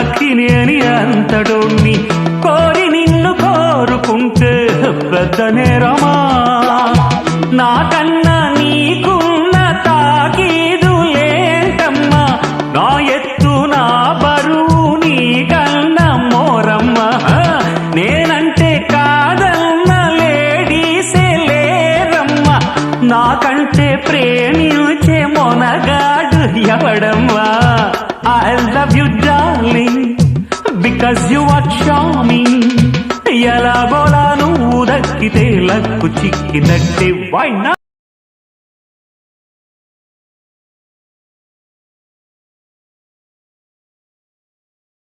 లక్కిని అని అంతడోణ్ణి కోరి నిన్ను కోరుకుంటే పెద్ద నేరమా? నాకన్నా నీకున్న తాకీదు లేంటమ్మా, నా ఎత్తు నా బరువు నీకన్నా మోరమ్మా. నేనంటే కాదన్న లేడీసే లేరమ్మా, నాకంటే ప్రేమించే Monagadu ఎవడమ్మా? I love you darling because you are charming. ఎలాగోలా నువ్వు దక్కితే లక్కు చిక్కినట్టే. Why not?